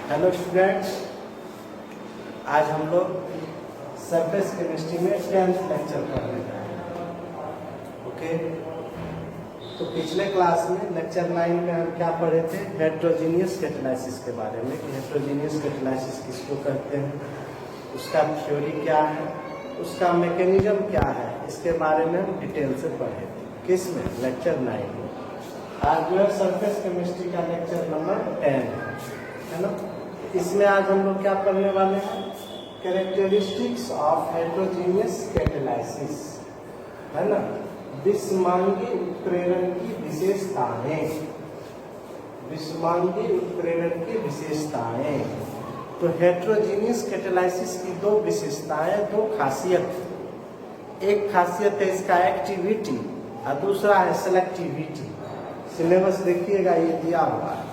Hello students, आज हम लोग सरफेस केमिस्ट्री में 10th लेक्चर पढ़ने जा रहे हैं। ओके, तो पिछले क्लास में लेक्चर 9 में हम क्या पढ़े थे? हेट्रोजीनियस कैटालिसिस के बारे में कि हेट्रोजीनियस कैटालिसिस किसको कहते हैं, उसका थ्योरी क्या है, उसका मैकेनिज्म क्या है, इसके बारे में हम डिटेल से पढ़े थे। किस में? लेक्चर 9 में। आज जो है सरफेस केमिस्ट्री का लेक्चर नंबर 10 है ना। इसमें आज हम लोग क्या पढ़ने वाले हैं? कैरेक्टरिस्टिक्स ऑफ हेट्रोजीनियस कैटालिसिस, है ना। विषमांगी उत्प्रेरण की विशेषताएं, विषमांगी उत्प्रेरण की विशेषताएं। तो हेट्रोजीनियस कैटालिसिस की दो विशेषताएं, दो खासियत। एक खासियत है इसका एक्टिविटी और दूसरा है सेलेक्टिविटी। सिलेबस देखिएगा, ये दिया हुआ है।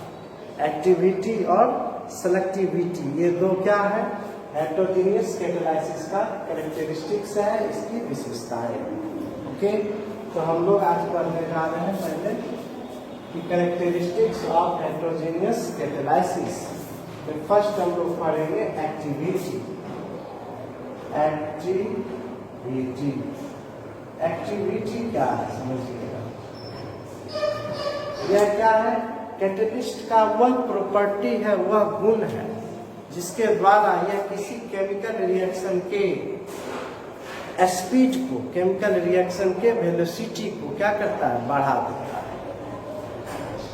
एक्टिविटी और सेलेक्टिविटी, ये दो क्या है? हेट्रोजीनियस कैटालिसिस का कैरेक्टरिस्टिक्स है, इसकी विशेषताएं। ओके, तो हम लोग आज पढ़ने जा रहे हैं पहले कि कैरेक्टरिस्टिक्स ऑफ हेट्रोजीनियस कैटालिसिस। तो फर्स्ट हम लोग पढ़ेंगे एक्टिविटी। एक्टिविटी, एक्टिविटी क्या है समझिएगा। यह क्या है? कैटेलिस्ट का वह प्रॉपर्टी है, वह गुण है जिसके द्वारा यह किसी केमिकल रिएक्शन के स्पीड को, केमिकल रिएक्शन के वेलोसिटी को क्या करता है? बढ़ा देता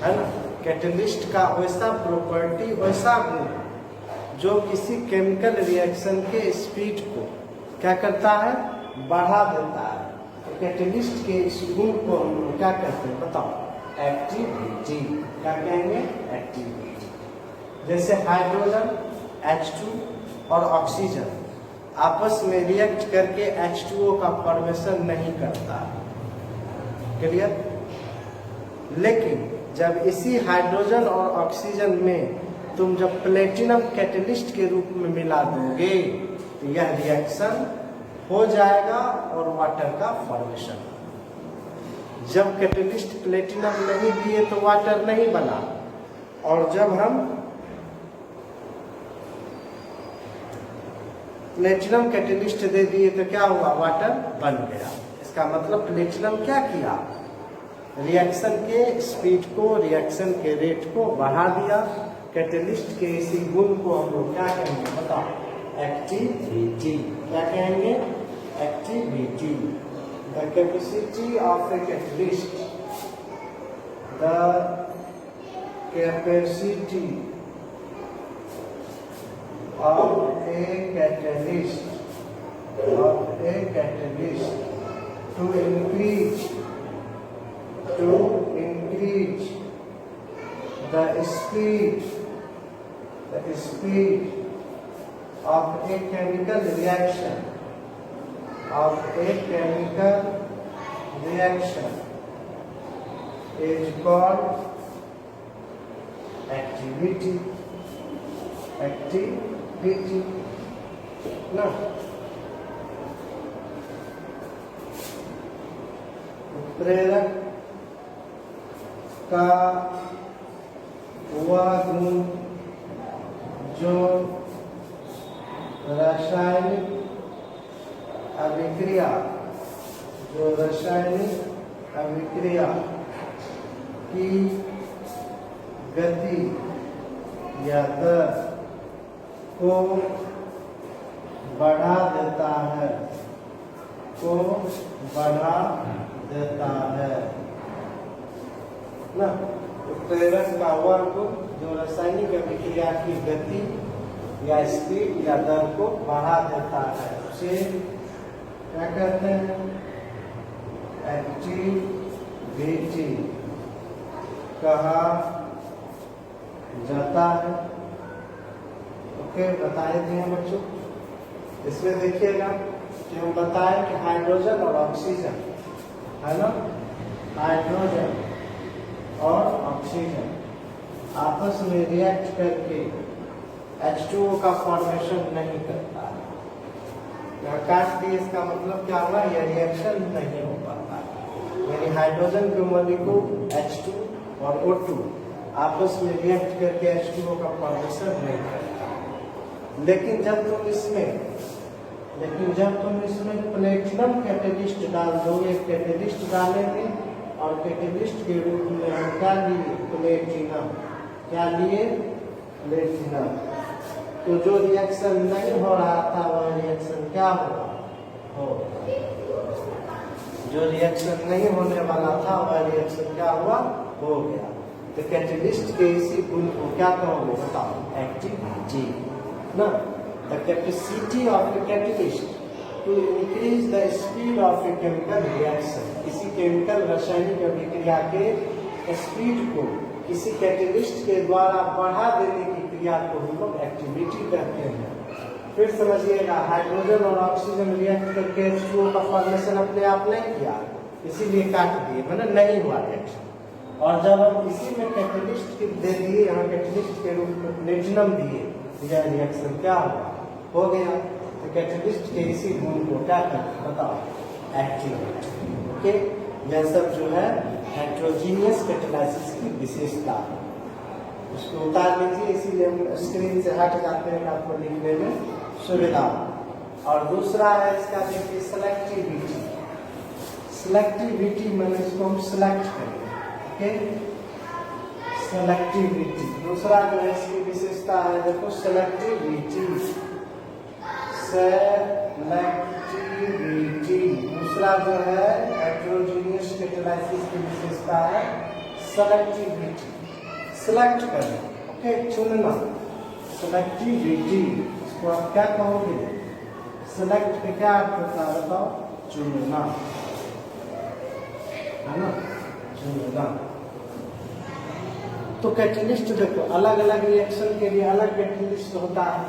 है ना। कैटेलिस्ट का वैसा प्रॉपर्टी, वैसा गुण जो किसी केमिकल रिएक्शन के स्पीड को क्या करता है? बढ़ा देता है। तो कैटेलिस्ट के इस गुण को हम लोग क्या कहते हैं बताओ? एक्टिविटी। क्या कहेंगे? एक्टिविटी। जैसे हाइड्रोजन H2 और ऑक्सीजन आपस में रिएक्ट करके H2O का फॉर्मेशन नहीं करता, क्लियर। लेकिन जब इसी हाइड्रोजन और ऑक्सीजन में तुम जब प्लेटिनम कैटेलिस्ट के रूप में मिला दोगे तो यह रिएक्शन हो जाएगा और वाटर का फॉर्मेशन। जब कैटेलिस्ट प्लेटिनम नहीं दिए तो वाटर नहीं बना, और जब हम प्लेटिनम कैटेलिस्ट दे दिए तो क्या हुआ? वाटर बन गया। इसका मतलब प्लेटिनम क्या किया? रिएक्शन के स्पीड को, रिएक्शन के रेट को बढ़ा दिया। कैटेलिस्ट के इसी गुण को हम लोग क्या कहेंगे बताओ? एक्टिविटी। क्या कहेंगे? Activity. The capacity of a catalyst, the capacity of a catalyst, to increase the speed of a chemical reaction, is called activity ना। उत्प्रेरक का वह गुण जो रासायनिक अभिक्रिया की गति या दर को बढ़ा देता है, ना। उत्प्रेरक का वह गुण जो रासायनिक अभिक्रिया की गति या स्पीड या दर को बढ़ा देता है, उसे क्या कहते हैं? एक्टिविटी कहा जाता है। ओके, बताए थे हम बच्चों। इसमें देखिएगा कि हम बताएं कि हाइड्रोजन और ऑक्सीजन, है ना, हाइड्रोजन और ऑक्सीजन आपस में रिएक्ट करके H2O का फॉर्मेशन नहीं करता है। काट दिए, इसका मतलब क्या हुआ? यह रिएक्शन नहीं हो पाता। यानी हाइड्रोजन के मॉलिक्यूल H2 और O2 आपस में रिएक्ट करके H2O का फॉर्मेशन नहीं करता। लेकिन जब तुम इसमें प्लेटिनम कैटेलिस्ट डाल दोगे, कैटेलिस्ट डालेंगे और कैटेलिस्ट के रूप में हम क्या लिए, प्लेटिनम, क्या लिए, प्लेटिनम। तो जो रिएक्शन नहीं हो रहा था वह रिएक्शन क्या होगा, जो रिएक्शन नहीं होने वाला था वह रिएक्शन क्या हुआ, हो गया। तो कैटेलिस्ट के इसी गुण को क्या कहोगे, बताओ, एक्टिविटी ना। The capacity of the catalyst to increase the speed of a chemical reaction, किसी केमिकल रासायनिक अभिक्रिया के स्पीड को किसी कैटेलिस्ट के द्वारा बढ़ा देने की क्रिया को हम लोग एक्टिविटी कहते हैं। फिर समझिएगा, हाइड्रोजन और ऑक्सीजन रिएक्ट करके H2O का फॉर्मेशन अपने आप नहीं किया, इसीलिए काट दिए, मतलब नहीं हुआ रिएक्शन। और जब हम इसी में कैटेलिस्ट दे दिए, यहाँ कैटेलिस्ट के रूप में प्लेटिनम दिए, यह रिएक्शन क्या हुआ, हो गया। तो कैटेलिस्ट के इसी गुण को क्या करते हैं, बताओ, एक्टिविटी। ओके, यह सब जो है हेटेरोजीनियस कैटालिसिस की विशेषता है। उसको उतार लीजिए, इसीलिए हम स्क्रीन से हट जाते हैं, आपको लिखने में सुविधा। और दूसरा है इसका, देखिए, सिलेक्टिविटी। सिलेक्टिविटी मैंने इसको हम सिलेक्ट करेंगे, ओके, सिलेक्टिविटी। दूसरा जो है इसकी विशेषता है, देखो, सिलेक्टिविटी, सिलेक्टिविटी। दूसरा जो है हेटेरोजीनियस कैटालिसिस की विशेषता है सिलेक्टिविटी, सिलेक्ट करना, ओके, चुनना, सिलेक्टिविटी। इसको आप क्या कहोगे, सिलेक्ट का क्या अर्थ होता है, बताओ, चुनना, है ना, चुनना। तो कैटेलिस्ट देखो, अलग अलग रिएक्शन के लिए अलग कैटेलिस्ट होता है।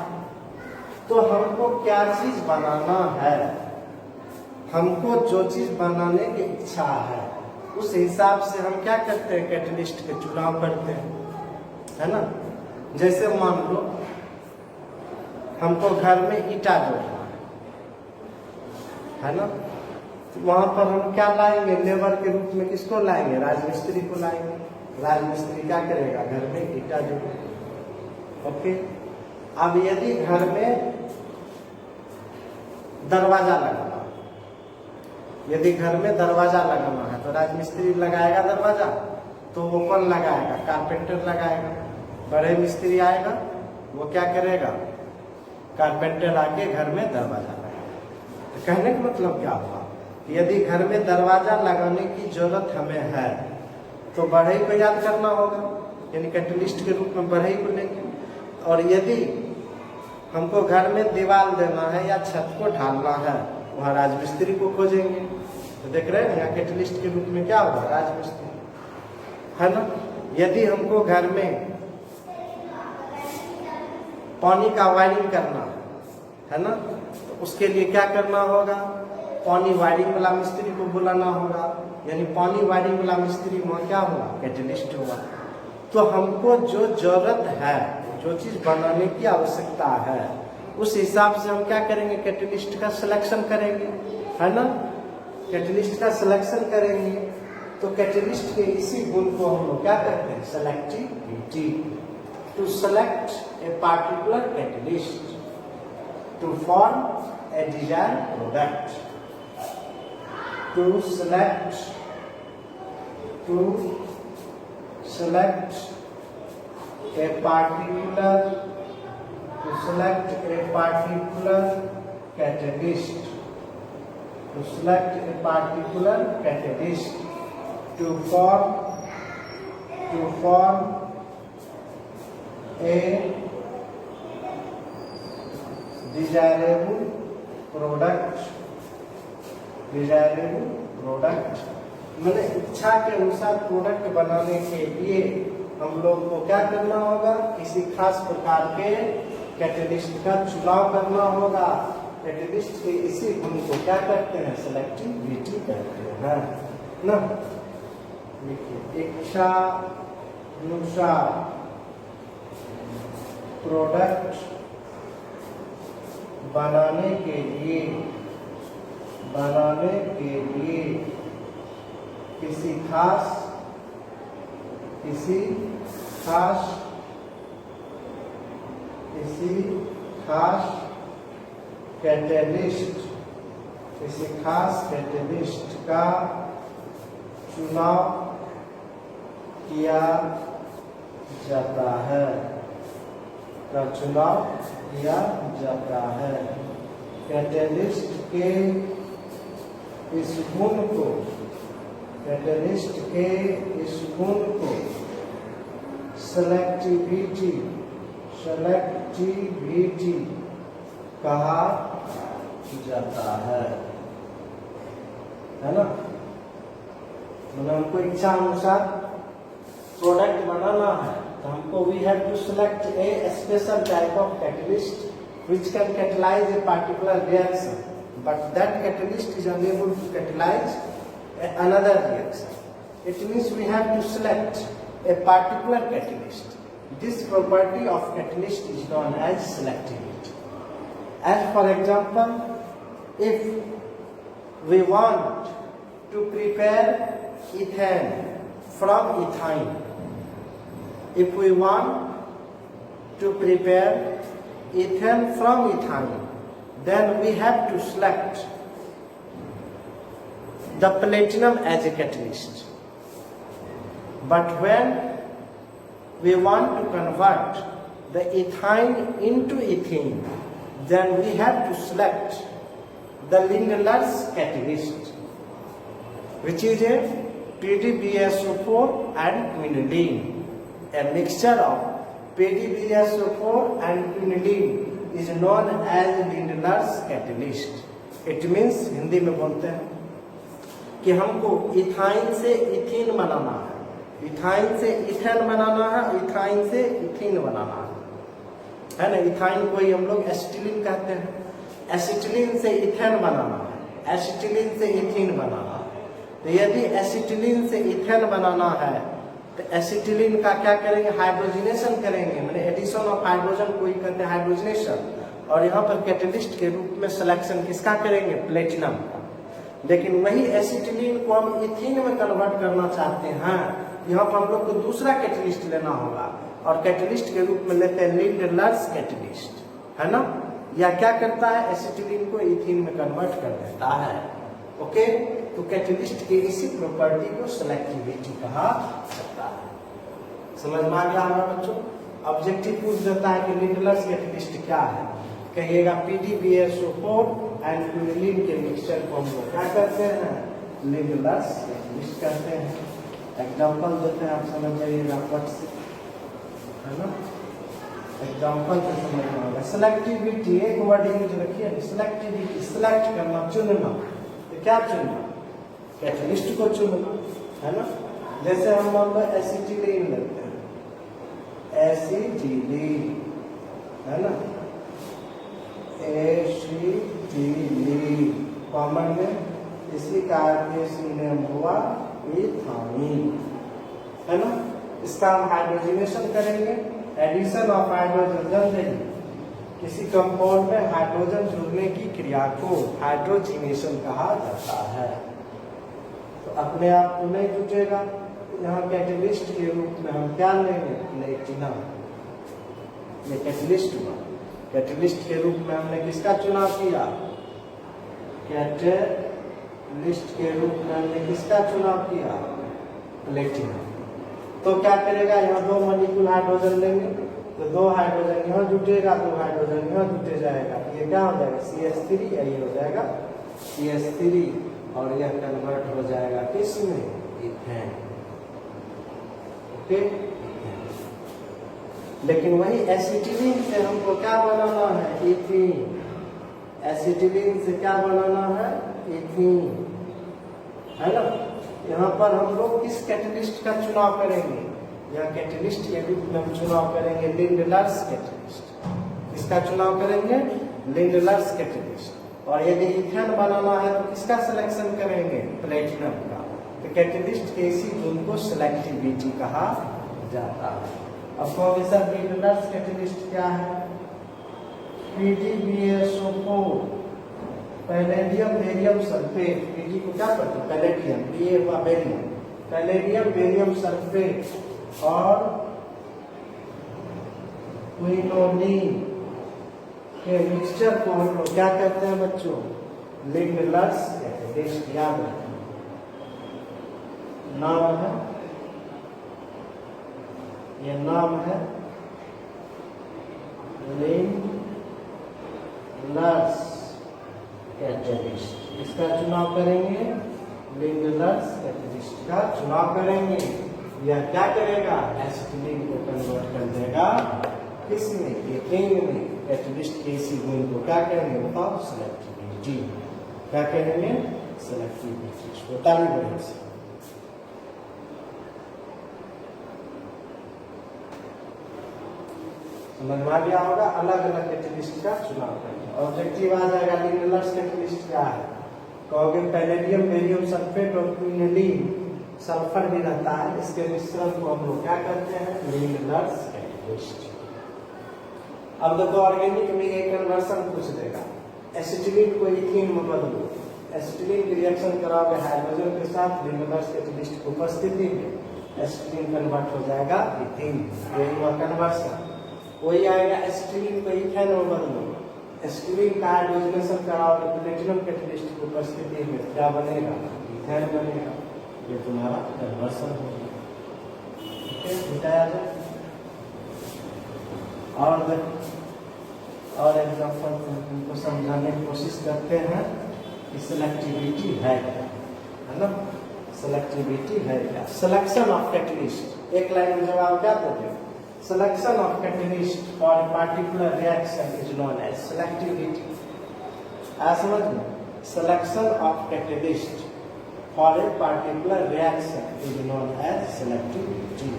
तो हमको क्या चीज बनाना है, हमको जो चीज बनाने की इच्छा है, उस हिसाब से हम क्या करते हैं, कैटेलिस्ट के चुनाव करते हैं, है ना। जैसे मान लो हमको घर में ईटा जोड़ना है ना, तो वहां पर हम क्या लाएंगे, लेबर के रूप में किसको लाएंगे, राजमिस्त्री को लाएंगे। राजमिस्त्री क्या करेगा, घर में ईटा जोड़ेगा, ओके। अब यदि घर में दरवाजा लगाना, यदि घर में दरवाजा लगाना है तो राजमिस्त्री लगाएगा दरवाजा, तो वो कौन लगाएगा, कारपेंटर लगाएगा। बड़े मिस्त्री आएगा, वो क्या करेगा, कारपेंटर आके घर में दरवाजा लगाएगा। तो कहने का मतलब क्या हुआ, यदि घर में दरवाजा लगाने की जरूरत हमें है तो बढ़ई को याद करना होगा, यानी कैटेलिस्ट के रूप में बढ़ई को लेंगे। और यदि हमको घर में दीवार देना है या छत को ढालना है, वहाँ राजमिस्त्री को खोजेंगे। तो देख रहे हैं यहाँ कैटेलिस्ट के रूप में क्या होगा, राजमिस्त्री, है ना। यदि हमको घर में पानी का वायरिंग करना है ना, तो उसके लिए क्या करना होगा, पानी वायरिंग वाला मिस्त्री को बुलाना होगा, यानी पानी वायरिंग वाला मिस्त्री वहाँ क्या होगा, कैटेलिस्ट होगा। तो हमको जो जरूरत है, जो चीज बनाने की आवश्यकता है, उस हिसाब से हम क्या करेंगे, कैटेलिस्ट का सिलेक्शन करेंगे, है ना, कैटेलिस्ट का सिलेक्शन करेंगे। तो कैटेलिस्ट के इसी गुण को हम लोग क्या करते हैं, selectivity. To select a particular catalyst to form a desired product, to select a particular catalyst, to select a particular catalyst to form a desirable product, मैंने इच्छा के अनुसार प्रोडक्ट बनाने के लिए हम लोग को क्या करना होगा, किसी खास प्रकार के कैटेलिस्ट का चुनाव करना होगा। कैटेलिस्ट के इसी गुण को क्या करते हैं, सेलेक्टिविटी कहते हैं ना। देखिए, इच्छा अनुसार प्रोडक्ट बनाने के लिए किसी कैटेलिस्ट का चुनाव किया जाता है, कैटेलिस्ट के इस गुण को सेलेक्टिविटी कहा जाता है ना। मतलब हमको इच्छा अनुसार प्रोडक्ट बनाना है तो हमको we have to select a special type of catalyst which can catalyze a particular reaction, but that catalyst is unable to catalyze another reaction. It means we have to select a particular catalyst. This property of catalyst is known as selectivity. As for example, if we want to prepare ethane from ethine, then we have to select the platinum as a catalyst. But when we want to convert the ethine into ethene, then we have to select the Lindlar's catalyst, which is a PDBSO4 and quinoline. A mixture of PDBSO4 and quinoline is known as Lindlar's catalyst. It means Hindi में बोलते हैं कि हमको ethyne से ethene बनाना है, ethyne से ethane बनाना है, ethyne से इथीन बनाना है ना। इथाइन को ही हम लोग एसिटिलीन कहते हैं। एसिटिलीन से इथेन बनाना है, एसिटिलीन से इथीन बनाना है। तो यदि एसिटिलीन से इथेन बनाना है तो एसिटिलीन का क्या करेंगे, हाइड्रोजनेशन करेंगे, मैंने एडिशन ऑफ हाइड्रोजन को ही कहते हैं हाइड्रोजनेशन। और यहाँ पर कैटलिस्ट के रूप में सिलेक्शन किसका करेंगे, प्लेटिनम का। लेकिन वही एसिटिलीन को हम इथीन में कन्वर्ट करना चाहते हैं, यहाँ पर हम लोग को दूसरा कैटलिस्ट लेना होगा और कैटलिस्ट के रूप में लेते हैं लिंडलर्स कैटलिस्ट, है ना। या क्या करता है, एसिटिलीन को इथीन में कन्वर्ट कर देता है। ओके, तो कैटलिस्ट के इसी प्रॉपर्टी को सेलेक्टिविटी कहा जाता है। समझ में आ गया हमारा बच्चों। ऑब्जेक्टिव पूछ देता है कि लिंडलर्स कैटलिस्ट क्या है, कहिएगा PDBSO4 एंड क्विनोलिन के मिक्सचर को हम लोग क्या करते हैं, लिंडलर्स कैटलिस्ट कहते हैं। एग्जांपल देते हैं, आप समझ जाइएगा फट से, है ना। एग्जांपल से समझना होगा। सेलेक्टिविटी एक वर्डिंग जो रखिए, सेलेक्टिविटी सिलेक्ट करना, चुनना। तो क्या चुनना, कैटलिस्ट को चुनना, है ना। जैसे हम लोग एसिटिलीन लेते हैं, एसिटिलीन, है ना, एसिटिलीन कॉमन में, इसी का नेम हुआ इथाइन, है ना। इसका हम हाइड्रोजनेशन करेंगे, एडिशन ऑफ हाइड्रोजन, किसी कंपाउंड में हाइड्रोजन जुड़ने की क्रिया को हाइड्रोजनेशन कहा जाता है। तो अपने आप को नहीं जुटेगा, यहाँ कैटलिस्ट के रूप में हम क्या लेंगे, प्लेटिनम। ये कैटलिस्ट हुआ। कैटलिस्ट के रूप में हमने किसका चुनाव किया, कैटलिस्ट के रूप में हमने किसका चुनाव किया, प्लेटिनम। तो क्या करेगा, यहाँ दो मॉलिक्यूल हाइड्रोजन लेंगे तो दो हाइड्रोजन यहाँ जुटेगा, दो हाइड्रोजन यहाँ जुटे जाएगा। ये क्या हो जाएगा, CH3, ये हो जाएगा CH3 और यह कन्वर्ट हो जाएगा किस में, इथेन। ओके, लेकिन वही एसिटिलीन से हमको क्या बनाना है, इथीन। एसिटिलीन से क्या बनाना है, इथीन, है ना। यहाँ पर हम लोग किस कैटलिस्ट का चुनाव करेंगे, यहाँ कैटलिस्ट के रूप में हम चुनाव करेंगे लिंडलर्स कैटलिस्ट। किसका चुनाव करेंगे, लिंडलर्स कैटलिस्ट। और यदि इथेन बनाना है तो किसका सिलेक्शन करेंगे, प्लेटिनम का। तो कैटलिस्ट के इसी गुण को सेलेक्टिविटी कहा जाता है। अब कहोगे सर लिंडलर्स कैटलिस्ट क्या है, PDBSO4 palladium barium sulphate. PD को क्या करते हैं, पैलेडियम, ये हुआ बेरियम, पैलेडियम बेरियम सल्फेट और क्विनोलिन के मिक्सचर को हम लोग क्या कहते हैं बच्चों? लिंगलर्स कैटेलिस्ट। याद रखें, नाम है, ये नाम है लिंगलर्स कैटेलिस्ट। इसका चुनाव करेंगे, लिंगलर्स कैटेलिस्ट का चुनाव करेंगे। यह क्या करेगा? एसिटिलीन को कन्वर्ट कर देगा किसमें? एथेन में। कैटेलिस्ट के इसी गुण को क्या कहेंगे बताओ? सेलेक्टिविटी। क्या कहेंगे? सेलेक्टिविटी। होता नहीं बड़े से। समझ में आ गया होगा? अलग अलग कैटेलिस्ट का चुनाव करेंगे। ऑब्जेक्टिव आ जाएगा लिंगलर्स कैटेलिस्ट क्या है? कहोगे पैलेडियम, बेरियम सल्फेट और क्विनोलिन, सल्फर भी रहता है, इसके मिश्रण को हम लोग क्या करते हैं? लिंगलर्स कैटेलिस्ट। अब देखो ऑर्गेनिक में एक कन्वर्सन पूछ देगा, एसिटिलीन को इथीन में बदलो। एसिटिलीन की रिएक्शन कराओगे हाइड्रोजन के साथ लिंगलर्स कैटेलिस्ट की उपस्थिति में, एसिटिलीन कन्वर्ट हो जाएगा इथीन। यही हुआ कन्वर्सन। वही आएगा एसिटिलीन को इथेन में बदलो। एसिटिलीन का हाइड्रोजनेशन कराओगे प्लेटिनम कैटेलिस्ट की उपस्थिति में, क्या बनेगा? इथेन बनेगा। ये तुम्हारा कन्वर्सन हो गया। ठीक है, बताया जाए। और एग्जाम्पल तुमको समझाने की कोशिश करते हैं कि सिलेक्टिविटी है क्या, है ना? सिलेक्टिविटी है क्या? सिलेक्शन ऑफ कैटेलिस्ट, एक लाइन में जवाब क्या दोगे? Selection of catalyst for a particular reaction is known as selectivity. समझ में? Selection of catalyst for a particular reaction is known as selectivity.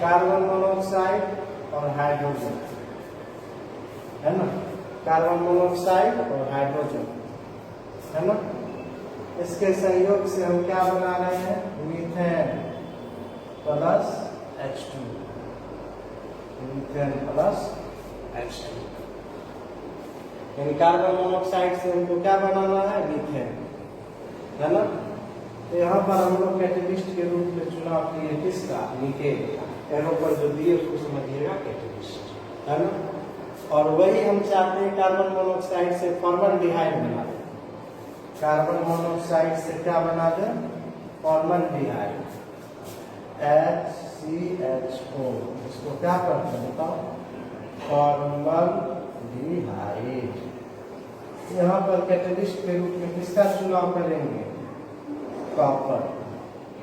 Carbon monoxide और हाइड्रोजन, है ना? कार्बन मोनोऑक्साइड और हाइड्रोजन, है ना? इसके संयोग से हम क्या बना रहे हैं? Methane plus H2, methane plus H2। यानी कार्बन मोनोऑक्साइड से हमको क्या बनाना है? मीथेन, है ना? तो यहाँ पर हम लोग कैटेलिस्ट के रूप में चुनाव किए किसका? निकेल। एरो पर जो दिए उसको समझिएगा कैटेलिस्ट, है ना? और वही हम चाहते हैं कार्बन मोनोऑक्साइड से फॉर्मल्डिहाइड बना दें। कार्बन मोनोऑक्साइड से क्या बना दें? Formaldehyde, HCHO। इसको क्या करते हैं बताओ? फॉर्मल्डिहाइड। यहाँ पर कैटेलिस्ट के रूप में किसका चुनाव करेंगे? कॉपर।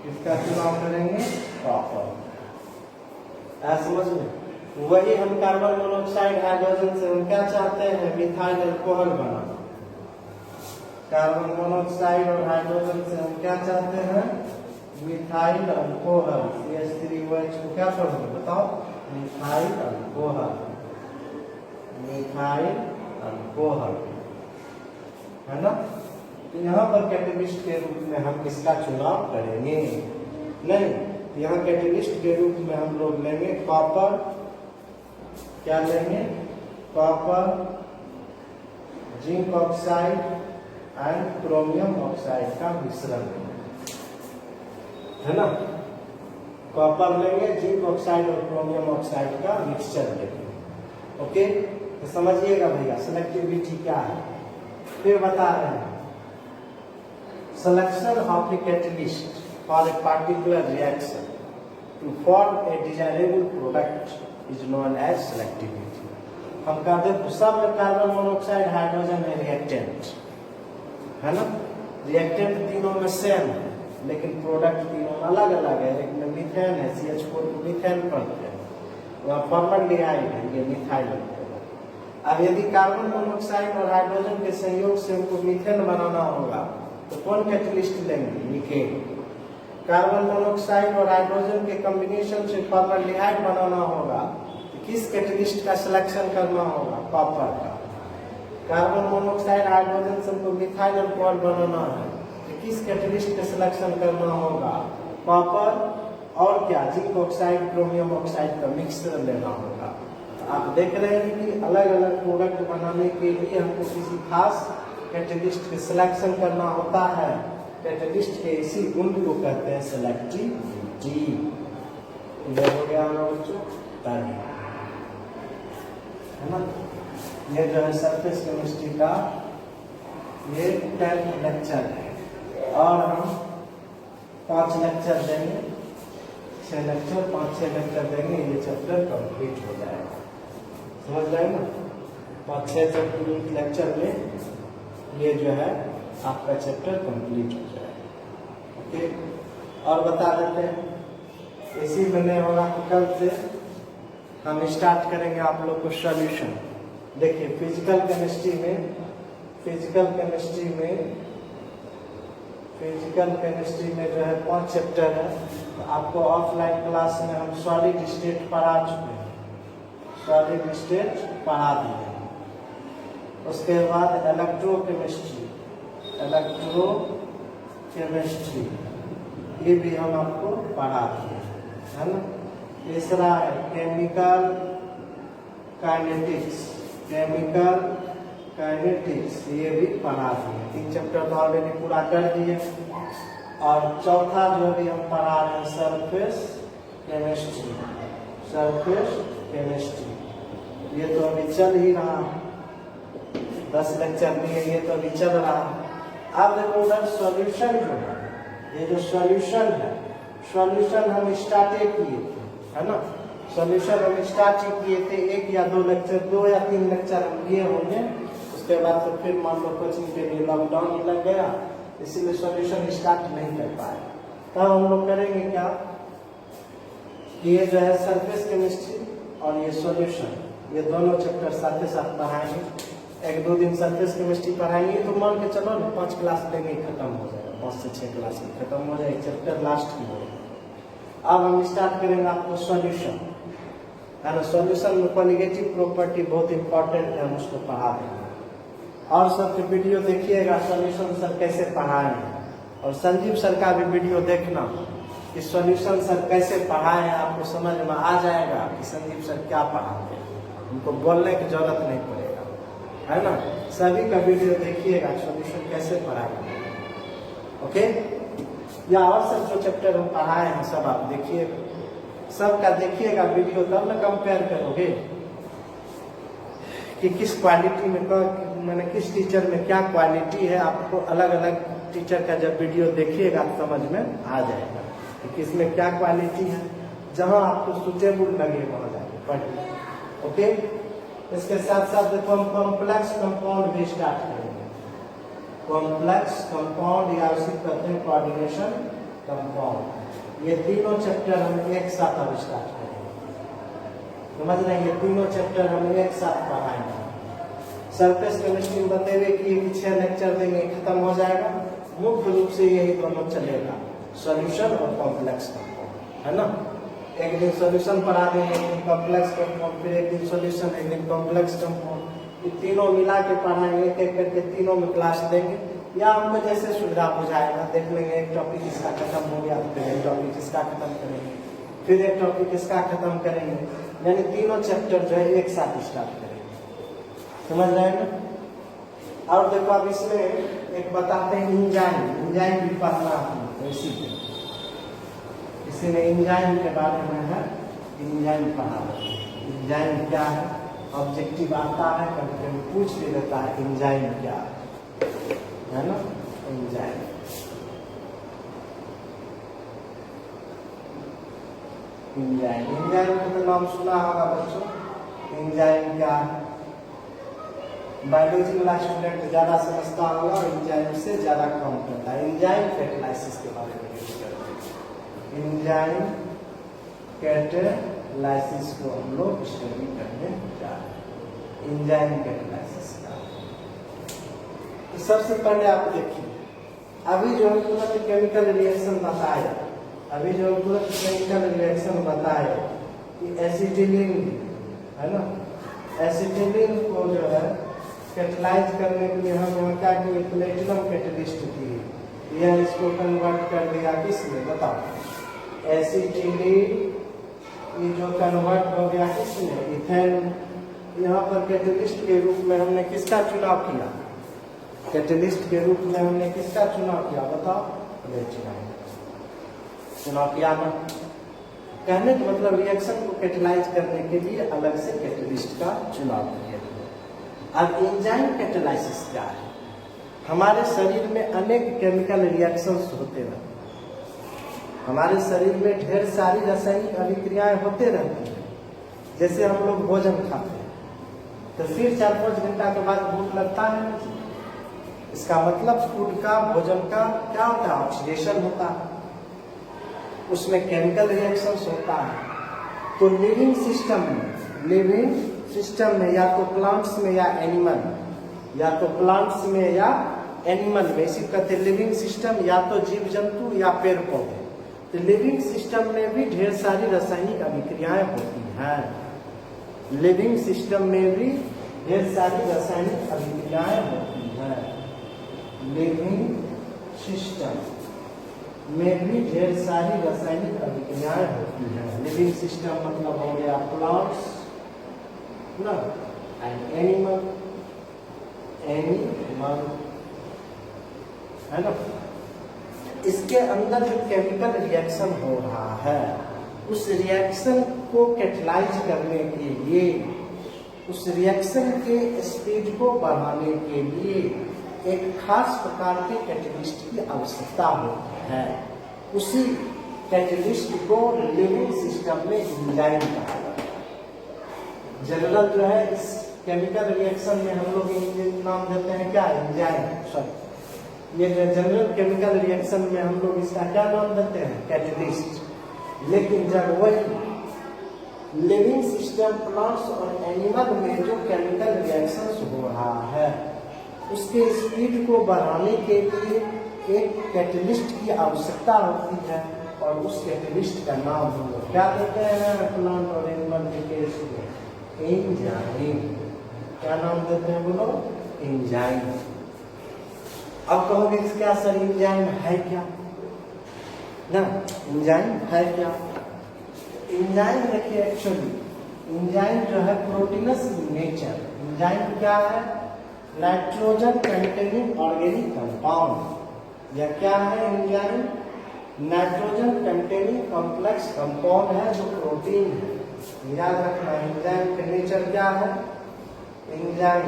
किसका चुनाव करेंगे? कॉपर। समझ में? वही हम कार्बन मोनोऑक्साइड हाइड्रोजन से हम क्या चाहते हैं? मिथाइल अल्कोहल बनाना। कार्बन मोनोऑक्साइड और हाइड्रोजन से हम क्या चाहते हैं? Methyl alcohol. CH3OH को क्या पढ़ोगे बताओ? Methyl alcohol. मिथाइल अल्कोहल, है ना? तो यहाँ पर कैटेलिस्ट के रूप में हम किसका चुनाव करेंगे? नहीं, यहाँ कैटेलिस्ट के रूप में हम लोग लेंगे कॉपर। क्या लेंगे? Copper, zinc oxide and chromium oxide का मिश्रण, है ना? कॉपर लेंगे, जिंक ऑक्साइड और क्रोमियम ऑक्साइड का मिक्सचर लेंगे। ओके, तो समझिएगा भैया सिलेक्टिविटी क्या है। फिर बता रहे हैं, selection of the catalyst for a particular reaction to form a desirable product is known as selectivity. हम कहते हैं सब में कार्बन मोनोऑक्साइड हाइड्रोजन है रिएक्टेंट, है ना? रिएक्टेंट तीनों में सेम है, लेकिन प्रोडक्ट तीनों अलग अलग है। एक में मीथेन है, CH4 को मीथेन पढ़ते हैं, वहाँ फॉर्मल्डिहाइड है, ये मिथाइल अल्कोहल। अब यदि कार्बन मोनोऑक्साइड और हाइड्रोजन के संयोग से हमको मीथेन बनाना होगा तो कौन कैटेलिस्ट लेंगे? निकेल। कार्बन मोनोऑक्साइड और हाइड्रोजन के कॉम्बिनेशन से फॉर्मल्डिहाइड बनाना होगा तो किस कैटेलिस्ट का सिलेक्शन करना होगा? कॉपर का। कार्बन मोनोऑक्साइड हाइड्रोजन से हमको मिथाइल अल्कोहल बनाना है तो किस कैटेलिस्ट का सिलेक्शन करना होगा? कॉपर और क्या? जिंक ऑक्साइड, क्रोमियम ऑक्साइड का मिक्सचर लेना होगा। आप देख रहे हैं कि अलग अलग प्रोडक्ट बनाने के लिए हमको किसी खास कैटेलिस्ट के सिलेक्शन करना होता है। कैटेलिस्ट के इसी गुण को कहते हैं सिलेक्टिविटी। हो गया बच्चों? है ना। ये जो है सरफेस केमिस्ट्री का ये 10th लेक्चर है और हम 5 लेक्चर देंगे, 6 लेक्चर 5-6 लेक्चर देंगे, ये चैप्टर कंप्लीट हो जाएगा। समझ रहे हैं ना। 5-6 लेक्चर में ये जो है आपका चैप्टर कंप्लीट हो जाएगा। ओके, और बता देते हैं इसी में नहीं होगा तो कल से हम स्टार्ट करेंगे आप लोग को सॉल्यूशन। देखिए फिजिकल केमिस्ट्री में जो है 5 चैप्टर है। तो आपको ऑफलाइन क्लास में हम सॉलिड स्टेट पढ़ा चुके हैं, सॉलिड स्टेट पढ़ा दिए। उसके बाद इलेक्ट्रोकेमिस्ट्री ये भी हम आपको पढ़ा दिए, है ना। तीसरा है केमिकल काइनेटिक्स, ये भी पढ़ा दिए। 3 चैप्टर तो ऑलरेडी पूरा कर दिए। और चौथा जो भी हम पढ़ा रहे हैं सरफेस केमिस्ट्री, ये तो अभी चल ही रहा है, 10 लेक्चर दिए, ये तो अभी चल रहा है। अब देखो उधर सॉल्यूशन जो है, ये जो सॉल्यूशन हम स्टार्ट किए थे, है ना। सॉल्यूशन हम स्टार्ट किए थे 1 या 2 लेक्चर, 2 या 3 लेक्चर हम लिए होंगे। उसके बाद तो फिर मान लो कोचिंग के लिए लॉकडाउन लग गया, इसीलिए सॉल्यूशन स्टार्ट नहीं कर पाए। तब हम लोग करेंगे क्या, ये जो है सरफेस केमिस्ट्री और ये सॉल्यूशन, ये दोनों चैप्टर साथ ही साथ पढ़ाएंगे। 1-2 दिन सरफेस केमिस्ट्री पढ़ाएंगे तो मान के चलो ना 5 क्लास लेंगे, खत्म हो जाएगा, 5 से 6 क्लास में खत्म हो जाएगा चैप्टर लास्ट की हो। अब हम स्टार्ट करेंगे आपको सॉल्यूशन, है ना। सॉल्यूशन में कॉलिगेटिव प्रॉपर्टी बहुत इंपॉर्टेंट है, हम उसको पढ़ा देंगे। और सबके वीडियो देखिएगा सॉल्यूशन सर कैसे पढ़ाएंगे, और संजीव सर का भी वीडियो देखना कि सॉल्यूशन सर कैसे पढ़ाए हैं, आपको समझ में आ जाएगा कि संजीव सर क्या पढ़ाते हैं, उनको बोलने की जरूरत नहीं पड़ेगा, है ना। सभी का वीडियो देखिएगा सॉल्यूशन कैसे पढ़ाएंगे। ओके, या और सब जो चैप्टर हम पढ़ाए हैं सब आप देखिएगा, सबका देखिएगा वीडियो, तब ना कंपेयर करोगे कि किस क्वालिटी में, मैंने किस टीचर में क्या क्वालिटी है। आपको अलग अलग टीचर का जब वीडियो देखिएगा समझ में आ जाएगा कि किसमें क्या क्वालिटी है। जहां आपको सुटेबल लगे वहां जाके पढ़िए। ओके, इसके साथ साथ देखो हम कॉम्प्लेक्स कंपाउंड भी स्टार्ट करेंगे। कॉम्प्लेक्स कंपाउंड या उसी कहते हैं कोऑर्डिनेशन कंपाउंड, ये तीनों चैप्टर हम एक साथ अब स्टार्ट करेंगे। समझ रहे हैं, ये तीनों चैप्टर हम एक साथ पढ़ाएंगे। सरफेस केमिस्ट्री में बतेवे कि 6 लेक्चर देंगे, खत्म हो जाएगा। मुख्य रूप से यही दोनों चलेगा, सॉल्यूशन और कॉम्प्लेक्स कंपाउंड, है ना। एक दिन सॉल्यूशन पढ़ा देंगे, एक दिन कॉम्प्लेक्स कंपाउंड, फिर एक दिन सॉल्यूशन, एक दिन कॉम्प्लेक्स कंपाउंड। ये तीनों मिला के पढ़ाएंगे, एक करके तीनों में क्लास देंगे, या हमको जैसे सुविधा बुझाएगा। देख लेंगे एक टॉपिक इसका खत्म हो गया, फिर एक टॉपिक इसका खत्म करेंगे, फिर एक टॉपिक इसका खत्म करेंगे, यानी तीनों चैप्टर जो है एक साथ स्टार्ट करेंगे। समझ रहे हैं ना। और देखो अब इसमें एक बताते हैं इंजाइम भी पढ़ना है, इसी में इंजाइम के बारे में है, इंजाइम पढ़ा। इंजाइम क्या है, ऑब्जेक्टिव आता है, कभी कभी पूछ भी लेता है इंजाइम क्या है ना। इंजाइम का तो नाम सुना होगा बच्चों। इंजाइम क्या है, बायोलॉजी वाला स्टूडेंट ज्यादा समझता होगा और इंजाइम से ज्यादा कम करता है। इंजाइम कैटालाइसिस के बारे में यूज करते हैं। इंजाइम कैटालाइसिस को हम लोग स्टडी करने जा रहे हैं। इंजाइम कैटालाइसिस का तो सबसे पहले आप देखिए, अभी जो हम तुरंत केमिकल रिएक्शन बताया, कि एसिटिलीन है ना, एसिटिलीन को जो है कैटलाइज करने के लिए हम यहाँ क्या किए, प्लेटिनम कैटलिस्ट की, यह इसको कन्वर्ट कर दिया किसने बताओ, एसिटिलीन। ये जो कन्वर्ट हो गया किसने, इथेन। यहाँ पर कैटलिस्ट के रूप में हमने किसका चुनाव किया, कैटलिस्ट के रूप में हमने किसका चुनाव किया बताओ, प्लेटिनम चुनाव किया ना। कहने का मतलब रिएक्शन को कैटेलाइज करने के लिए अलग से कैटलिस्ट का चुनाव किया गया। अब एंजाइम कैटेलाइसिस क्या है? हमारे शरीर में अनेक केमिकल रिएक्शंस होते रहते हैं। हमारे शरीर में ढेर सारी रासायनिक अभिक्रियाएं होते रहती हैं। जैसे हम लोग भोजन खाते हैं तो फिर 4-5 घंटा के बाद भूख लगता है। इसका मतलब फूड का, भोजन का क्या होता है? ऑक्सीडेशन होता है, उसमें केमिकल रिएक्शंस होता है। तो लिविंग सिस्टम में या तो प्लांट्स में या एनिमल, या तो प्लांट्स में या एनिमल में, इसी कहते हैं लिविंग सिस्टम, या तो जीव जंतु या पेड़ पौधे। तो लिविंग सिस्टम में भी ढेर सारी रासायनिक अभिक्रियाएं होती हैं। लिविंग सिस्टम में भी ढेर सारी रासायनिक अभिक्रियाएं होती हैं। लिविंग सिस्टम में भी ढेर सारी रासायनिक अभिक्रियाएं होती हैं। लिविंग सिस्टम मतलब हो गया प्लांट्स ना, एंड एनिमल है ना। इसके अंदर जो केमिकल रिएक्शन हो रहा है, उस रिएक्शन को कैटेलाइज करने के लिए, उस रिएक्शन के स्पीड को बढ़ाने के लिए एक खास प्रकार के कैटलिस्ट की आवश्यकता होती है। उसी कैटलिस्ट को लिविंग सिस्टम में एंजाइम कहा जाता है। जनरल जो है इस केमिकल रिएक्शन में हम लोग नाम देते हैं क्या? एंजाइम। सॉरी, ये जो जनरल केमिकल रिएक्शन में हम लोग इसका क्या नाम देते हैं? कैटलिस्ट। लेकिन जब वही लिविंग सिस्टम, प्लांट्स और एनिमल में जो केमिकल रिएक्शंस हो रहा है, उसके स्पीड को बढ़ाने के लिए एक कैटलिस्ट की आवश्यकता होती है। और उस कैटलिस्ट का नाम हम लोग क्या देते हैं? प्लांट और एनिमल के केस में एंजाइम। क्या नाम देते हैं बोलो? एंजाइम। अब कहोगे क्या सर एंजाइम है क्या ना? एंजाइम है क्या? एंजाइम देखिए, एक्चुअली एंजाइम जो है प्रोटीनस नेचर। एंजाइम क्या है? Nitrogen containing organic compound. या क्या है enzyme? Nitrogen containing complex compound है जो प्रोटीन है। याद रखना, एंजाइम का नेचर क्या है? एंजाइम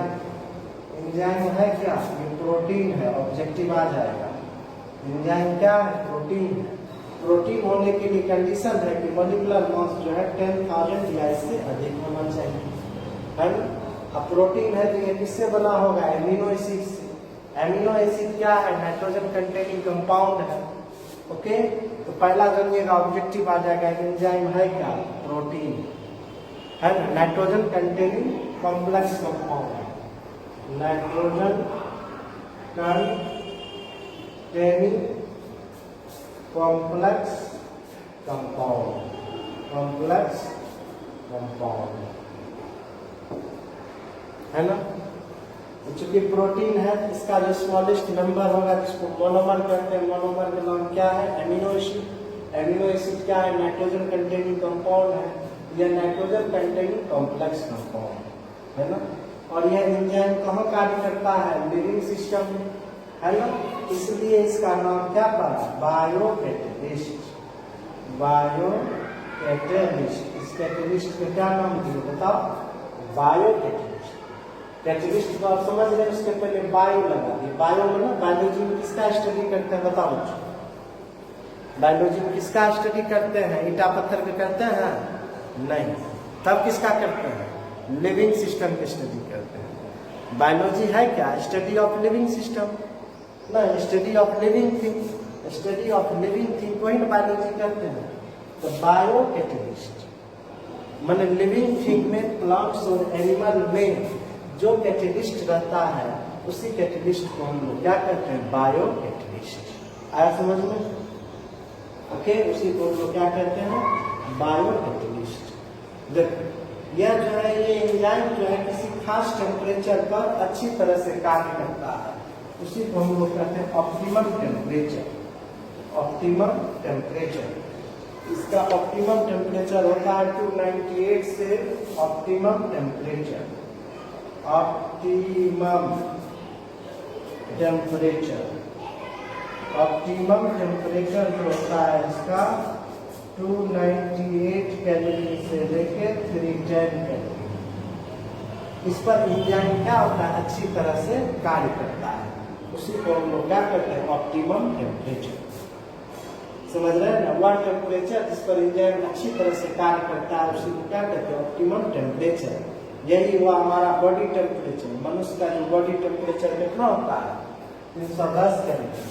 है क्या? ये प्रोटीन है। ऑब्जेक्टिव आ जाएगा। एंजाइम क्या है? प्रोटीन है। प्रोटीन होने के लिए कंडीशन है कि मॉलिक्यूलर मास जो है 10,000 या इससे अधिक होना चाहिए, है ना। अब प्रोटीन है तो ये किससे बना होगा? एमिनो एसिड से। एमिनो एसिड क्या है? नाइट्रोजन कंटेनिंग कंपाउंड है। ओके, तो पहला जानिएगा, ऑब्जेक्टिव आ जाएगा। एंजाइम है क्या? प्रोटीन है ना। Nitrogen containing complex compound, nitrogen containing complex compound है ना। चूंकि प्रोटीन है, इसका जो स्मॉलेस्ट नंबर होगा जिसको मोनोमर कहते हैं, मोनोमर का नाम क्या है? Amino acid. एमिनो एसिड क्या है? नाइट्रोजन कंटेनिंग कंपाउंड है। यह नाइट्रोजन कंटेनिंग कॉम्प्लेक्स कंपाउंड है ना। और यह एंजाइम कहाँ कार्य करता है? लिविंग सिस्टम में, है ना। इसलिए इसका नाम क्या पड़ा? बायोकैटलिस्ट। बायोकैटलिस्ट। इस कैटलिस्ट का क्या नाम दिया बताओ? बायोकैटलिस्ट। कैटलिस्ट को आप समझ रहे हैं, उसके पहले बायो लगा दिए। बायो में ना बायोलॉजी में किसका स्टडी करते हैं बताओ? बायोलॉजी में किसका स्टडी करते हैं? ईटा पत्थर के करते हैं? नहीं। तब किसका करते हैं? लिविंग सिस्टम की स्टडी करते हैं। बायोलॉजी है क्या? स्टडी ऑफ लिविंग सिस्टम ना, study of living thing. Study of living thing को ही बायोलॉजी करते हैं। तो बायोकैटलिस्ट माने लिविंग थिंग में, प्लांट्स और एनिमल में जो कैटलिस्ट रहता है, उसी कैटलिस्ट को हम लोग क्या कहते हैं? बायोकैटलिस्ट। आया समझ में? ओके, उसी को हम लोग क्या कहते हैं? बायोकैटलिस्ट। देखो, यह जो है, ये एंजाइम जो है किसी खास टेम्परेचर पर अच्छी तरह से कार्य करता है। उसी को हम लोग कहते हैं ऑप्टिमम टेम्परेचर। ऑप्टिमम टेम्परेचर, इसका ऑप्टिमम टेम्परेचर होता है 298 से ऑप्टिमम टेम्परेचर। ऑप्टिमम टेम्परेचर जो होता है इसका 298 कैलोरी से लेके 310 कैलोरी। इस पर एंजाइम क्या होता है, अच्छी तरह से कार्य करता है। उसी को हम लोग क्या करते हैं, ऑप्टिमम टेम्परेचर। समझ रहे हैं ना, वह टेम्परेचर जिस पर एंजाइम अच्छी तरह से कार्य करता है उसी को क्या कहते हैं, ऑप्टिमम टेम्परेचर। यही हुआ हमारा बॉडी टेम्परेचर। मनुष्य का जो बॉडी टेम्परेचर कितना होता है, 310 कैलोरी।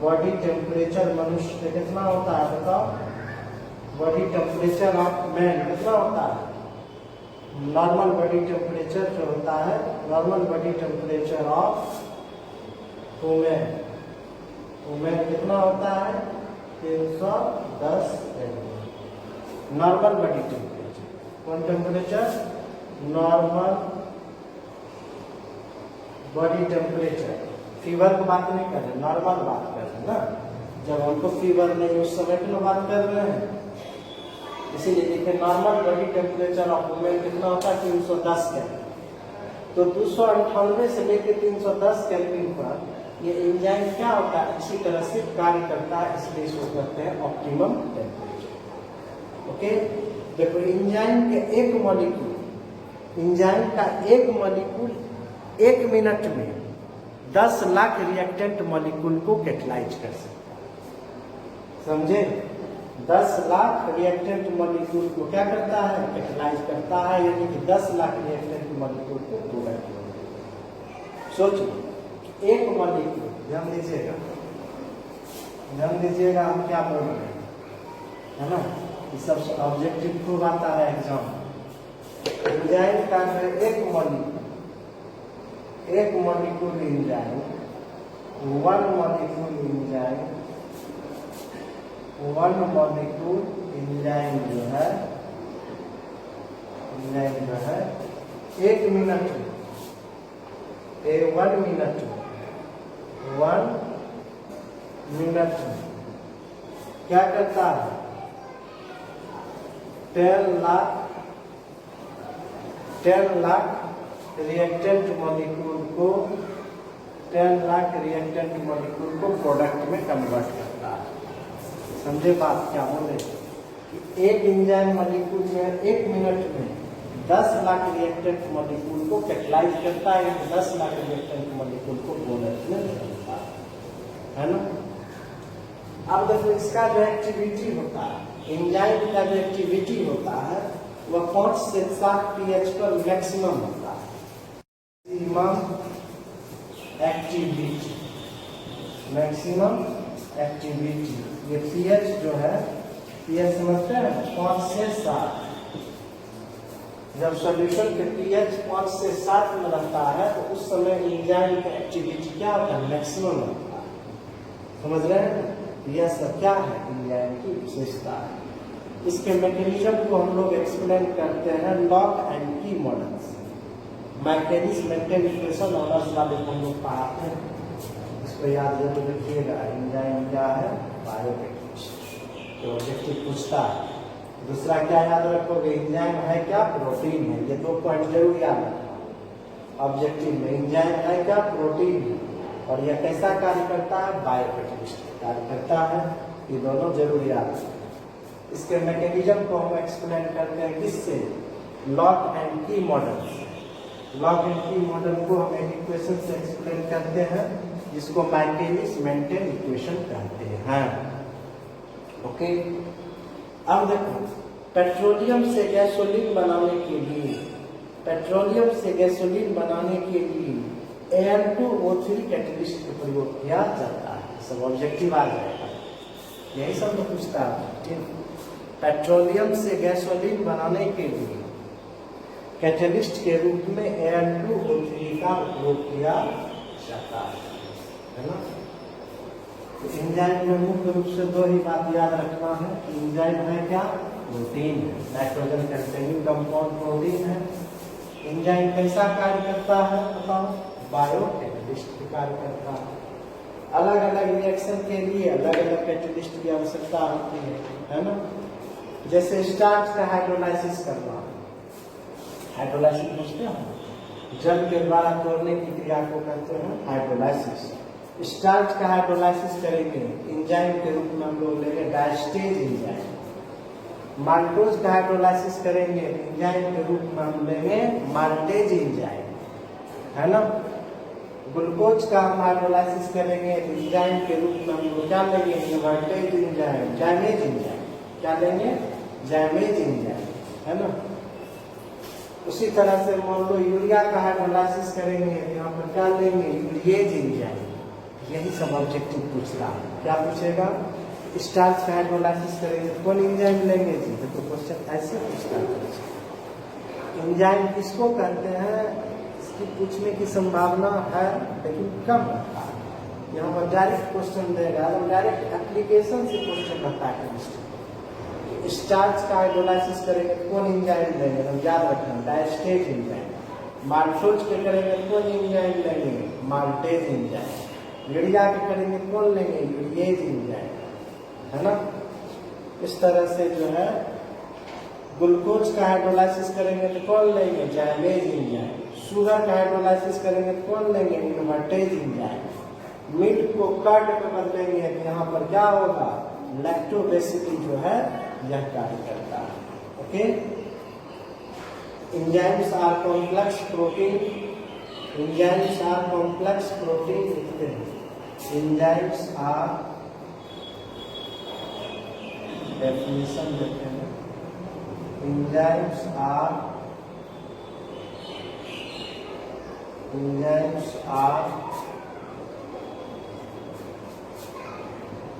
बॉडी टेम्परेचर मनुष्य का कितना होता है बताओ, बॉडी टेम्परेचर ऑफ मैन कितना होता है। नॉर्मल बॉडी टेम्परेचर जो होता है, normal body temperature of women कितना होता है, 310 कैलोरी। नॉर्मल बॉडी टेम्परेचर, कौन temperature, normal body temperature. Fever की बात नहीं कर रहे, नॉर्मल बात कर रहे हैं ना। जब हमको फीवर नहीं उस समय की बात कर रहे हैं, इसीलिए देखिए normal body temperature of women कितना होता है, 310 कैलोरी। तो 298 से लेकर 310 कैलोरी पर ये एंजाइम क्या होता है, इसी तरह से कार्य करता है, इसलिए इसको कहते हैं ऑप्टिमम टेम्परेचर। ओके, देखो एंजाइम के एक मॉलिक्यूल, एंजाइम का एक मॉलिक्यूल 1 मिनट में 10 लाख रिएक्टेंट मॉलिक्यूल को कैटलाइज कर सकता है। समझे, 10 लाख रिएक्टेंट मॉलिक्यूल को क्या करता है, कैटलाइज करता है, यानी कि 10 लाख रिएक्टेंट मॉलिक्यूल को प्रोडक्ट। सोचिए एक मॉलिक्यूल, ध्यान दीजिएगा, हम क्या बोल रहे हैं, है ना, ये सबसे ऑब्जेक्टिव खूब आता है एग्जाम। एंजाइम का जो एक मॉलिक्यूल एंजाइम, 1 मॉलिक्यूल एंजाइम जो है 1 मिनट में, 1 मिनट में क्या करता है, 10 लाख रिएक्टेंट मॉलिक्यूल को, 10 लाख रिएक्टेंट मॉलिक्यूल को प्रोडक्ट में कन्वर्ट करता है। समझे बात क्या बोले, कि एक एंजाइम मॉलिक्यूल में 1 मिनट में 10 लाख रिएक्टेंट मॉलिक्यूल को कैटलाइज करता है, 10 लाख रिएक्टेंट मॉलिक्यूल को प्रोडक्ट में करता है ना। अब देखो इसका जो एक्टिविटी होता है, एंजाइम का जो एक्टिविटी होता है वह 5 से 7 pH पर मैक्सिमम होता है। मैक्सिमम एक्टिविटी, ये pH जो है, pH समझते हैं, 5 से 7। जब सॉल्यूशन के pH 5 से 7 में रहता है तो उस समय एंजाइम का एक्टिविटी क्या होता है, मैक्सिमम होता है। समझ रहे हैं, यह सब क्या है, एंजाइम की विशेषता है। इसके मैकेनिज्म को हम लोग एक्सप्लेन करते हैं लॉक एंड की models. Mechanics Menten equation honours वाले को हम लोग पढ़ाते हैं, इसको याद जरूर रखिएगा। एंजाइम क्या है, बायोकेमिस्ट्री, तो ऑब्जेक्टिव पूछता है। दूसरा क्या याद रखोगे, एंजाइम है क्या, प्रोटीन है। ये 2 पॉइंट जरूर याद रखना ऑब्जेक्टिव में। एंजाइम है क्या, प्रोटीन है, और यह कैसा कार्य करता है, बायोकेमिस्ट्री कार्य करता है। ये दोनों जरूर याद रखना। इसके मैकेनिज्म को हम एक्सप्लेन करते हैं किससे, लॉक एंड की मॉडल। लॉक एंड की मॉडल को हम एक इक्वेशन से एक्सप्लेन करते हैं, जिसको मैकेनिक्स मेंटेन इक्वेशन कहते हैं। ओके, अब देखो पेट्रोलियम से गैसोलीन बनाने के लिए, Al2O3 कैटलिस्ट का प्रयोग किया जाता है। सब ऑब्जेक्टिव आ जाएगा, यही सब तो पूछता है। पेट्रोलियम से गैसोलीन बनाने के लिए कैटलिस्ट के रूप में Al2O3 का उपयोग किया जाता है ना। तो एंजाइम में मुख्य रूप से 2 ही बात याद रखना है कि एंजाइम है क्या, प्रोटीन है, नाइट्रोजन कंटेनिंग कंपाउंड प्रोटीन है। एंजाइम कैसा कार्य करता है बताओ, बायोकैटलिस्ट कार्य करता है। अलग अलग रिएक्शन के लिए अलग अलग कैटलिस्ट की आवश्यकता होती है ना। जैसे स्टार्च का हाइड्रोलाइसिस करना, हाइड्रोलाइसिस पूछते हैं, जल के द्वारा तोड़ने की क्रिया को कहते हैं हाइड्रोलाइसिस। स्टार्च का हाइड्रोलाइसिस करेंगे एंजाइम के रूप में हम लोग लेंगे डायस्टेज एंजाइम। माल्टोज का हाइड्रोलाइसिस करेंगे एंजाइम के रूप में हम लेंगे माल्टेज एंजाइम, है ना। ग्लूकोज का हम हाइड्रोलाइसिस करेंगे एंजाइम के रूप में हम लोग क्या लेंगे इन्वर्टेज एंजाइम, जैमेज एंजाइम। क्या लेंगे जैमेज एंजाइम, है ना। उसी तरह से मान लो यूरिया का हाइड्रोलाइसिस करेंगे यहाँ पर क्या लेंगे यूरिएज एंजाइम। यही सब ऑब्जेक्टिव पूछता है। क्या पूछेगा स्टार्च का हाइड्रोलाइसिस करेंगे कौन एंजाइम लेंगे जी, तो क्वेश्चन ऐसे पूछता है। एंजाइम किसको कहते हैं इसकी पूछने की संभावना है लेकिन कम रहता है। यहाँ पर डायरेक्ट क्वेश्चन देगा, डायरेक्ट एप्लीकेशन से क्वेश्चन रहता है केमिस्ट्री। स्टार्च का हाइड्रोलाइसिस करेंगे कौन एंजाइम लेंगे, हम याद रखना डायस्टेज एंजाइम। माल्टोज के करेंगे कौन एंजाइम लेंगे माल्टेज एंजाइम। यूरिया के करेंगे कौन लेंगे यूरिएज एंजाइम, है ना। इस तरह से जो है ग्लूकोज का हाइड्रोलाइसिस करेंगे तो कौन लेंगे जैमेज एंजाइम। शुगर का हाइड्रोलाइसिस करेंगे तो कौन लेंगे इन्वर्टेज एंजाइम। मिल्क को कर्ड में बदलेंगे तो यहाँ पर क्या होगा लैक्टोबेसिली जो है यह कार्य करता है। Okay, enzymes are complex protein. Enzymes are complex protein लिखते हैं। एंजाइम्स आर डेफिनेशन देते हैं। Enzymes are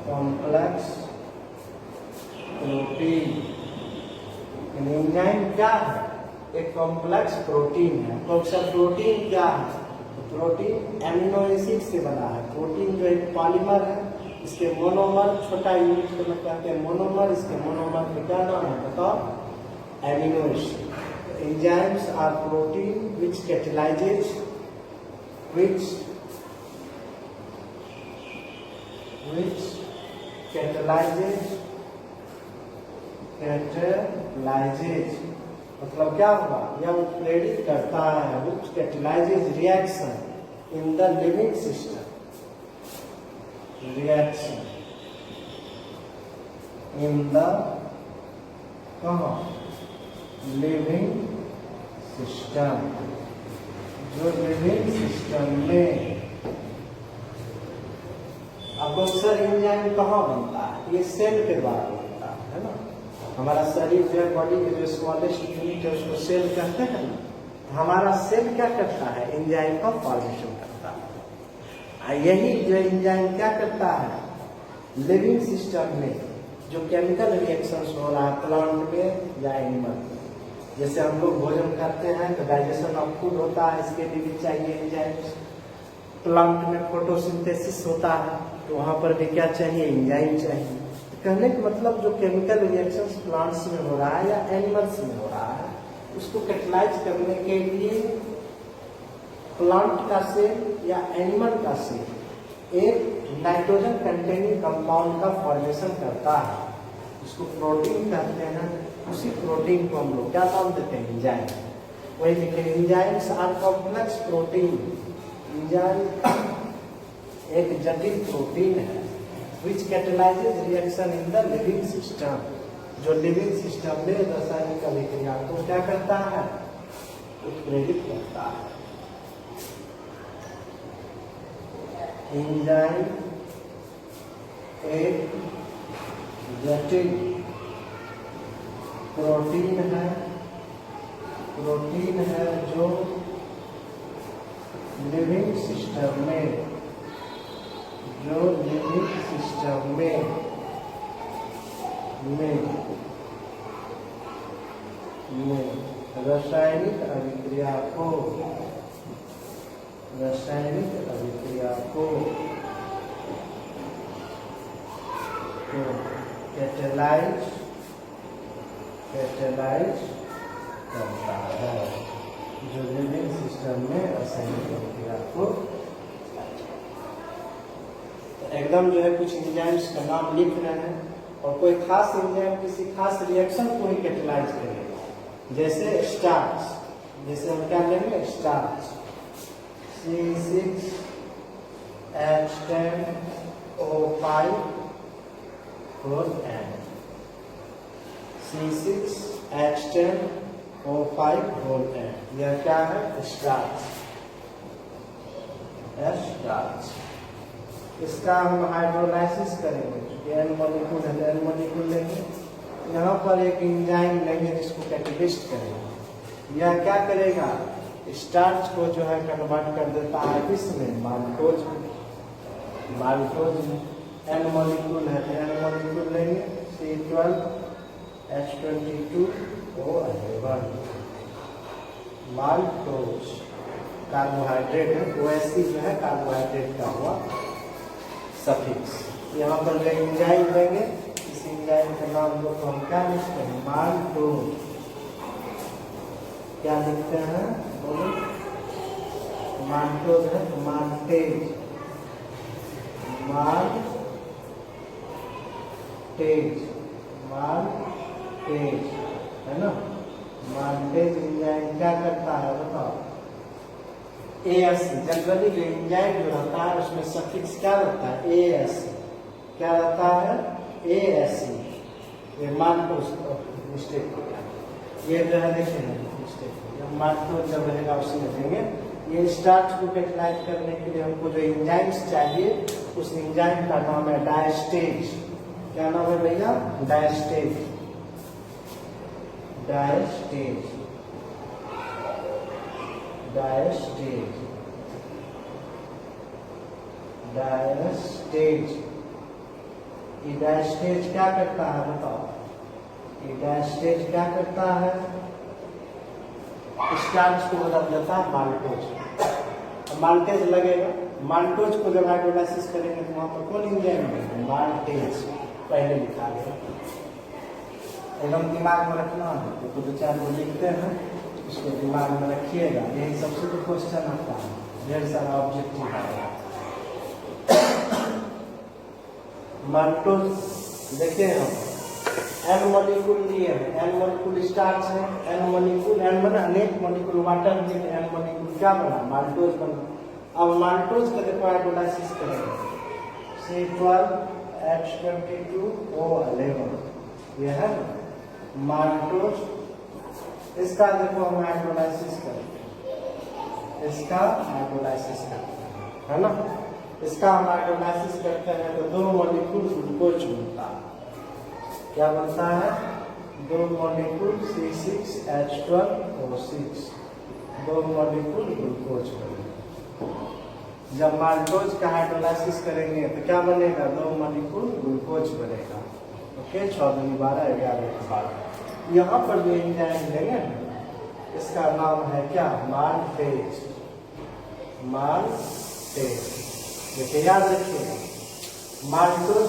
complex protein. Enzyme क्या है एक कॉम्प्लेक्स प्रोटीन है। कौन सा प्रोटीन क्या है तो प्रोटीन एमिनो एसिड से बना है। प्रोटीन जो एक पॉलीमर है इसके मोनोमर छोटा यूनिट को कहते हैं मोनोमर। इसके मोनोमर में क्या नाम है बताओ amino acid. Enzymes are protein which catalyzes which catalyzes मतलब क्या होगा यह उत्प्रेरित करता है which catalyzes reaction in the living system। reaction in the living system। जो लिविंग सिस्टम में अब अक्सर एंजाइम कहाँ बनता है ये सेल के द्वारा बनता है ना। हमारा शरीर जो है बॉडी के जो स्मॉलेस्ट यूनिट है उसको सेल कहते हैं ना। हमारा सेल क्या करता है एंजाइम का फॉर्मेशन करता है। यही जो एंजाइम क्या करता है लिविंग सिस्टम में जो केमिकल रिएक्शंस हो रहा है प्लांट में या एनिमल में। जैसे हम लोग भोजन करते हैं तो डाइजेशन ऑफ फूड होता है इसके लिए भी चाहिए एंजाइम्स। प्लांट में फोटोसिंथेसिस होता है तो वहाँ पर भी क्या चाहिए एंजाइम चाहिए। तो कहने का मतलब जो केमिकल रिएक्शंस प्लांट्स में हो रहा है या एनिमल्स में हो रहा है उसको कैटलाइज करने के लिए प्लांट का सेल या एनिमल का सेल एक नाइट्रोजन कंटेनिंग कंपाउंड का फॉर्मेशन करता है उसको प्रोटीन कहते हैं। उसी प्रोटीन को हम लोग क्या नाम देते हैं एंजाइम। वही लिखे enzymes are complex protein. Enzyme एक जटिल प्रोटीन है which catalyzes reaction in the living system. जो लिविंग सिस्टम में रासायनिक अभिक्रिया को क्या करता है उत्प्रेरित करता है। एंजाइम एक जटिल प्रोटीन है जो लिविंग सिस्टम में रासायनिक अभिक्रिया को कैटेलाइज करता है। जो लिविंग सिस्टम में रासायनिक अभिक्रिया को एकदम जो है कुछ एंजाइम्स का नाम लिख रहे हैं और कोई खास एंजाइम किसी खास रिएक्शन को ही कैटेलाइज करेगा। जैसे स्टार्च, जैसे हम क्या लेंगे starch C6 H10O5 whole N, C6H10O5 whole N। यह क्या है? Starch, starch. इसका हम हाइड्रोलाइसिस करेंगे, क्योंकि N मॉलिक्यूल है, N मॉलिक्यूल लेंगे, यहाँ पर एक एंजाइम लेंगे जिसको कैटेलिस्ट करेंगे। यह क्या करेगा? स्टार्च को जो है कन्वर्ट कर देता है इसमें माल्टोज में, माल्टोज में N मॉलिक्यूल है तो N मॉलिक्यूल लेंगे, C12H22O11 माल्टोज कार्बोहाइड्रेट है, OSC जो है कार्बोहाइड्रेट का हुआ सफिक्स। यहाँ पर जो एंजाइम लेंगे, इस एंजाइम का नाम को हम क्या लिखते हैं? माल्टोज। क्या लिखते हैं? बोलो। माल्टोज है, माल्टेज, माल्टेज, माल्टेज है ना। माल्टेज एंजाइम क्या करता है बताओ? ASC। जनरली जो एंजाइम जो रहता है उसमें सफिक्स क्या रहता है? ASC। क्या रहता है? ASC। ये माल्टोज मिस्टेक हो गया, ये जो है देखिए मिस्टेक हो गया, माल्टोज जब रहेगा उसमें देंगे। ये स्टार्च को कैटेलाइज करने के लिए हमको जो एंजाइम्स चाहिए, उस एंजाइम का नाम है डायस्टेज। क्या नाम है भैया? Diastase, diastase, diastase, diastase. ये डायस्टेज क्या करता है बताओ? ये डायस्टेज क्या करता है? स्टार्च को बदल देता है माल्टोज। माल्टेज लगेगा, माल्टोज को जब हाइड्रोलाइसिस करेंगे तो वहां पर कौन एंजाइम लगेगा? माल्टेज। पहले लिखा गया, एकदम दिमाग में रखना है, तो दो चार को लिखते हैं, इसको दिमाग में रखिएगा। यही सबसे तो क्वेश्चन आता है, ढेर सारा ऑब्जेक्टिव आएगा। माल्टोज देखिए हम N मॉलिक्यूल लिए हैं, N मॉलिक्यूल स्टार्च है, N मॉलिक्यूल, N बना अनेक मॉलिक्यूल वाटर में, N मॉलिक्यूल क्या बना? माल्टोज बना। अब माल्टोज का देखो हाइड्रोलाइसिस करेंगे, C12H22O11 यह है माल्टोज। इसका देखो हम हाइड्रोलाइसिस करेंगे, इसका हाइड्रोलाइसिस करते हैं, है ना। इसका हम हाइड्रोलाइसिस करते हैं तो दो मॉलिक्यूल ग्लूकोज बनता है। क्या बनता है? दो मॉलिक्यूल C6H12O6, दो मॉलिक्यूल ग्लूकोज बनेगा। जब माल्टोज का हाइड्रोलाइसिस करेंगे तो क्या बनेगा? दो मॉलिक्यूल ग्लूकोज बनेगा। ओके, 6 दूनी 12, 11 के बाद यहाँ पर जो एंजाइम लेंगे इसका नाम है क्या? Maltase, maltase. देखिए याद रखिएगा, माल्टोज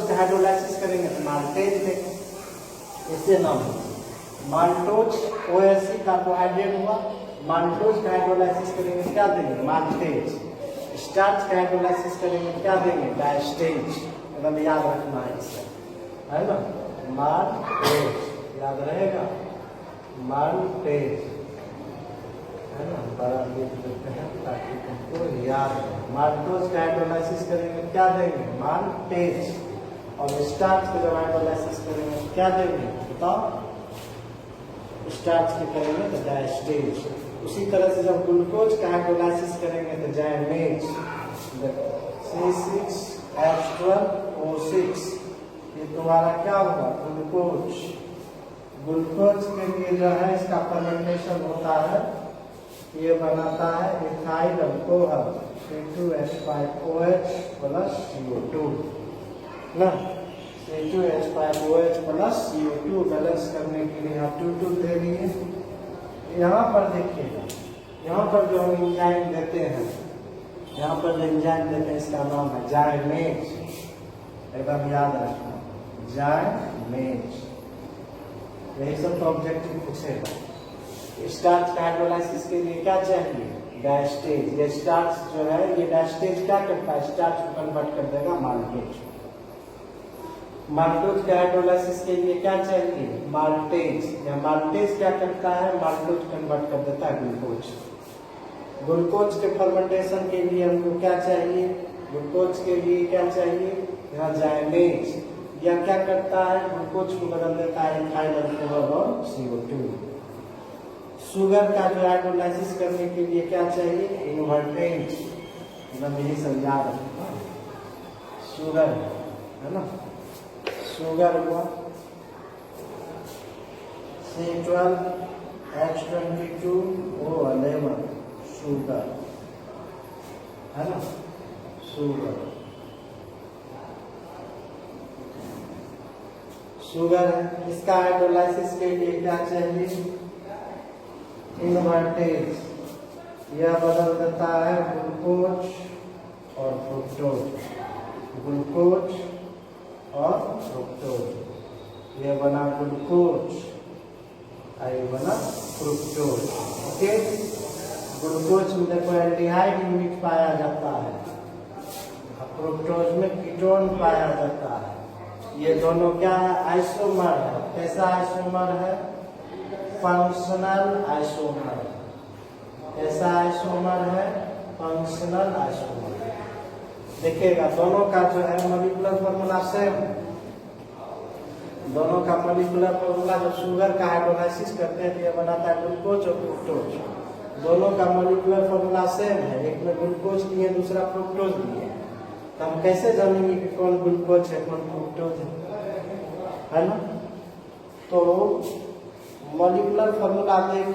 का हाइड्रोलाइसिस करेंगे तो माल्टेज देंगे, इससे नाम माल्टोज। OSC कार्बोहाइड्रेट हुआ, माल्टोज का हाइड्रोलाइसिस करेंगे क्या देंगे? माल्टेज। स्टार्च का हाइड्रोलाइसिस करेंगे क्या देंगे? डायस्टेज। एकदम याद रखना है इसे, है ना। माल्टेज याद रहेगा, माल्टेज है ना, बड़ा लिख देते हैं ताकि तुमको याद रहे। माल्टोज का हाइड्रोलाइसिस करेंगे क्या देंगे? माल्टेज। और स्टार्च का जब हाइड्रोलाइसिस करेंगे तो क्या देंगे बताओ? स्टार्च के करेंगे तो डायस्टेज। उसी तरह से जब ग्लूकोज का हाइड्रोलाइसिस करेंगे तो जाइमेज, C6H12O6। ये तुम्हारा क्या होगा? ग्लूकोज। ग्लूकोज के लिए जो है इसका फर्मेंटेशन होता है, ये बनाता है ethyl alcohol C2H5OH plus CO2 ना, C2H5OH प्लस CO2 बैलेंस करने के लिए आप 2 दे दिए। यहाँ पर देखिएगा, यहाँ पर जो हम एंजाइम देते हैं, यहाँ पर जो एंजाइम देते हैं इसका नाम है जाइमेज। एकदम याद रखना, जाइमेज। यही सब तो ऑब्जेक्टिव पूछेगा। स्टार्च का हाइड्रोलाइसिस के लिए क्या चाहिए? डायस्टेज। ये स्टार्च जो है, ये डायस्टेज क्या करता है? स्टार्च को कन्वर्ट कर देगा माल्टोज। माल्टोज के हाइड्रोलाइसिस के लिए क्या चाहिए? माल्टेज। या माल्टेज क्या करता है? माल्टोज कन्वर्ट कर देता है ग्लूकोज। ग्लूकोज के फर्मेंटेशन के लिए हमको क्या चाहिए? ग्लूकोज के लिए क्या चाहिए? यहाँ जाइमेज, यह क्या करता है? ग्लूकोज को बदल देता है इथाइल अल्कोहल और CO2। शुगर का जो हाइड्रोलाइसिस करने के लिए क्या चाहिए? इन्वर्टेज, मतलब यही सब याद रखना। शुगर है ना, शुगर हुआ C12H22O11, शुगर है ना, शुगर। शुगर है, इसका हाइड्रोलाइसिस के लिए क्या चाहिए? इन्वर्टेज, यह बदल देता है ग्लूकोज और फ्रुक्टोज, ग्लूकोज और फ्रुक्टोज। यह बना ग्लूकोज, ये बना फ्रुक्टोज। ओके, ग्लूकोज में देखो एल्डिहाइड यूनिट पाया जाता है, फ्रुक्टोज में कीटोन पाया जाता है। ये दोनों क्या है? आइसोमर है। कैसा आइसोमर है? Functional isomer. कैसा आइसोमर है? Functional isomer. देखिएगा दोनों का जो है मॉलिक्यूलर फॉर्मूला सेम, दोनों का मॉलिक्यूलर फॉर्मूला जब शुगर का हाइड्रोलाइसिस करते हैं तो ये बनाता है ग्लूकोज और फ्रुक्टोज। दोनों का मॉलिक्यूलर फॉर्मूला सेम है, एक में ग्लूकोज दिए दूसरा फ्रुक्टोज दिए, तो हम कैसे जानेंगे कि कौन ग्लूकोज है कौन फ्रुक्टोज है ना? तो मॉलिक्यूलर फॉर्मूला देख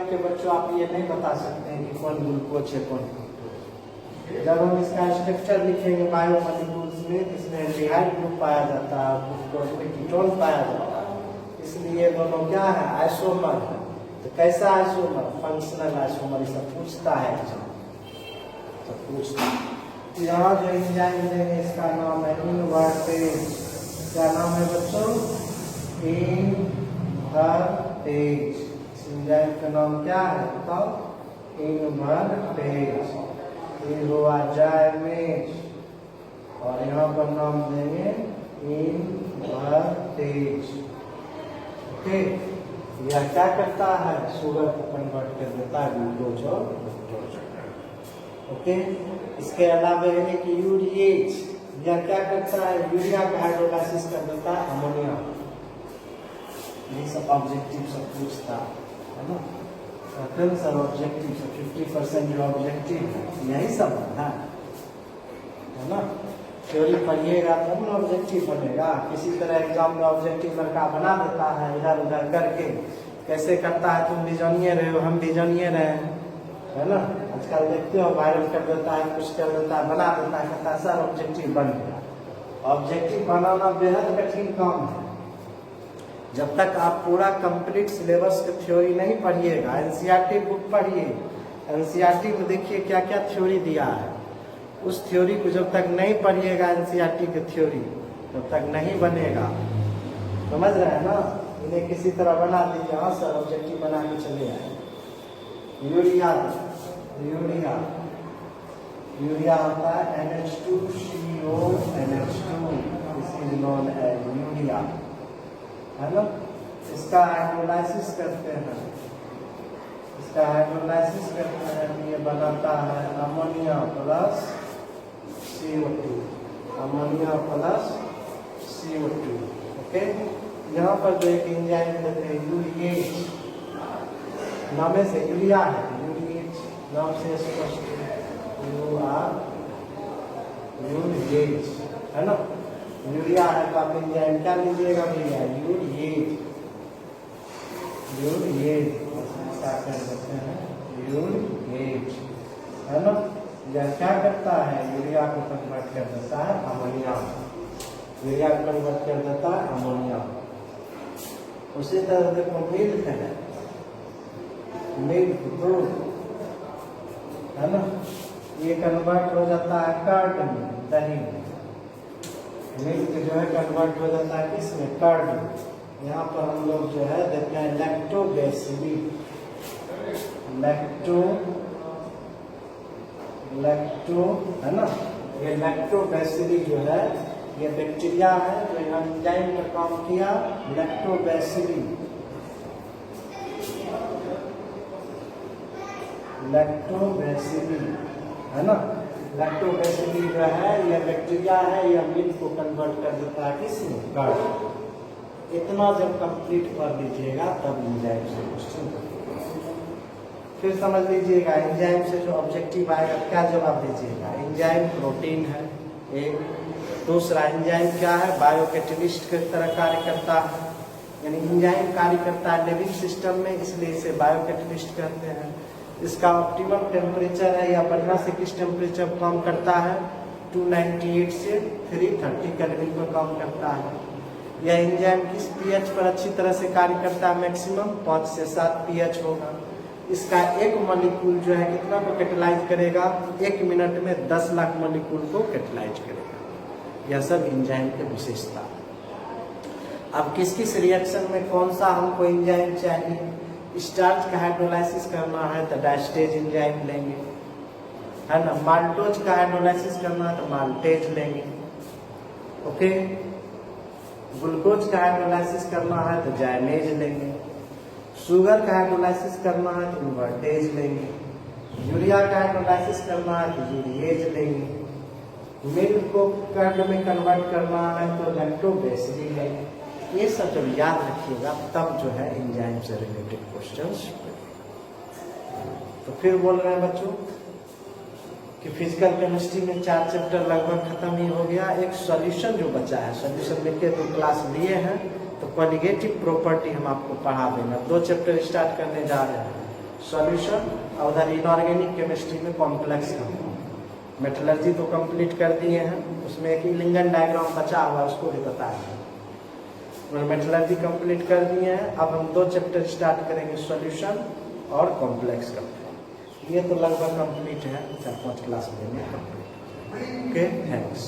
के बच्चों आप ये नहीं बता सकते हैं कि कौन ग्लूकोज है कौन फ्रुक्टोज। जब हम इसका स्ट्रक्चर लिखेंगे बायोमॉलिक्यूल्स में, इसमें एल्डिहाइड ग्रुप पाया जाता है, ग्लूकोज में कीटोन पाया जाता है, इसलिए दोनों क्या है? आइसोमर है। तो कैसा आइसोमर? Functional isomer. ये सब पूछता है, सब पूछता है। यहाँ जो एंजाइम देंगे इसका नाम है इन्वर्टेज। क्या नाम है बच्चों? इन्वर्टेज। एंजाइम का नाम क्या है बताओ? इन्वर्टेज। ये हुआ जाइमेज और यहाँ पर नाम देंगे इन्वर्टेज। ओके, यह क्या करता है? शुगर को कन्वर्ट कर देता है ग्लूकोज और फ्रुक्टोज। ओके, इसके अलावा है कि यूरिएज, यह क्या करता है? यूरिया का हाइड्रोलाइसिस कर देता है अमोनिया। ये सब ऑब्जेक्टिव सब पूछता है ना, सर ऑब्जेक्टिव सब 50% जो ऑब्जेक्टिव है यही सब है ना। थ्योरी पढ़िएगा तब ना ऑब्जेक्टिव बनेगा। किसी तरह एग्जाम में ऑब्जेक्टिव लड़का बना देता है इधर उधर करके, कैसे करता है? तुम भी जानिए रहे हो, हम भी जानिए रहे हैं, है ना। आजकल देखते हो वायरल कर देता है, कुछ कर देता है, बना देता है, कहता है सर ऑब्जेक्टिव बन गया। ऑब्जेक्टिव बनाना बेहद कठिन काम है। जब तक आप पूरा कंप्लीट सिलेबस की थ्योरी नहीं पढ़िएगा, एनसीईआरटी बुक पढ़िए, एनसीईआरटी में देखिए क्या क्या थ्योरी दिया है। उस थ्योरी को जब तक नहीं पढ़िएगा एनसीईआरटी की थ्योरी, तब तक नहीं बनेगा। समझ रहे हैं ना? इन्हें किसी तरह बना दीजिए। हाँ सर ऑब्जेक्टिव बना के चले आए। यूरिया, यूरिया यूरिया होता है NH2CO NH2, this is known as urea, है ना। इसका हाइड्रोलाइसिस करते हैं, इसका हाइड्रोलाइसिस करते हैं तो ये बनाता है ammonia plus CO2, ammonia plus CO2। Okay, यहाँ पर जो एक एंजाइम देते हैं यूरिएज, नामे से यूरिया है, यूरिएज नाम से स्पष्ट यूरिएज है ना। यूरिया है तो आप एंजाइम क्या लीजिएगा भैया? यूरिएज, यूरिएज क्या कर सकते हैं? यूरिएज है ना। यह क्या करता है? यूरिया को कन्वर्ट कर देता है अमोनिया, यूरिया को कन्वर्ट कर देता है अमोनिया। उसी तरह देखो मिल्क है, मिल्क दूध है ना, ये कन्वर्ट हो जाता है कर्ड में, दही में। मिल्क जो है कन्वर्ट हो जाता है किसमें? कर्ड में। यहाँ पर हम लोग जो है देखते हैं लैक्टोबैसिली, लैक्टो है ना। ये लैक्टोबैसिली जो है ये बैक्टीरिया है जो एंजाइम का काम किया, लैक्टोबैसिली। लैक्टोबैसिली, है ना। लैक्टोबैसिली जो है यह बैक्टीरिया है, यह मिल्क को कन्वर्ट कर देता है किसमें, कर्ड। इतना जब कंप्लीट कर लीजिएगा तब एंजाइम से क्वेश्चन। फिर समझ लीजिएगा एंजाइम से जो ऑब्जेक्टिव आएगा क्या जवाब दीजिएगा। एंजाइम प्रोटीन है एक, दूसरा एंजाइम क्या है, बायोकैटलिस्ट की तरह कार्य करता है, यानी एंजाइम कार्य करता है लिविंग सिस्टम में, इसलिए इसे बायोकैटलिस्ट कहते हैं। इसका ऑप्टिमम टेम्परेचर है या बढ़िया से किस टेम्परेचर पर काम करता है, 298 से 330 केल्विन पर काम करता है। यह एंजाइम किस पीएच पर अच्छी तरह से कार्य करता है, मैक्सिमम 5 से 7 पीएच होगा। इसका एक मॉलिक्यूल जो है कितना को कैटेलाइज करेगा, 1 मिनट में 10 लाख मॉलिक्यूल को कैटेलाइज करेगा। यह सब एंजाइम की विशेषता। अब किस किस रिएक्शन में कौन सा हमको एंजाइम चाहिए, स्टार्च का हाइड्रोलाइसिस करना है तो डायस्टेज एंजाइम लेंगे, है ना। माल्टोज का हाइड्रोलाइसिस करना है तो माल्टेज लेंगे, ओके। ग्लूकोज का हाइड्रोलाइसिस करना है तो जाइमेज लेंगे, शुगर का हाइड्रोलाइसिस करना है तो इन्वर्टेज लेंगे, यूरिया का हाइड्रोलाइसिस करना है तो यूरिएज लेंगे, मिल्क को कर्ड में कन्वर्ट करना है तो लैक्टोबैसिली लेंगे। ये सब जब याद रखिएगा तब जो है एंजाइम से रिलेटेड क्वेश्चंस। तो फिर बोल रहे हैं बच्चों कि फिजिकल केमिस्ट्री में 4 चैप्टर लगभग खत्म ही हो गया। एक सॉल्यूशन जो बचा है, सॉल्यूशन लेके 2 क्लास लिए हैं तो कॉलिगेटिव प्रॉपर्टी हम आपको पढ़ा देंगे। 2 चैप्टर स्टार्ट करने जा रहे हैं, सॉल्यूशन और उधर इनऑर्गेनिक केमिस्ट्री में कॉम्प्लेक्स कंपाउंड। मेटलर्जी तो कंप्लीट कर दिए हैं, उसमें एक लिंगन डायग्राम बचा हुआ है उसको भी बताएंगे। मेटलर्जी कंप्लीट कर दिए हैं, अब हम 2 चैप्टर स्टार्ट करेंगे, सॉल्यूशन और कॉम्प्लेक्स कंपाउंड। ये तो लगभग कंप्लीट है, 4-5 क्लास में कंप्लीट। Okay, thanks.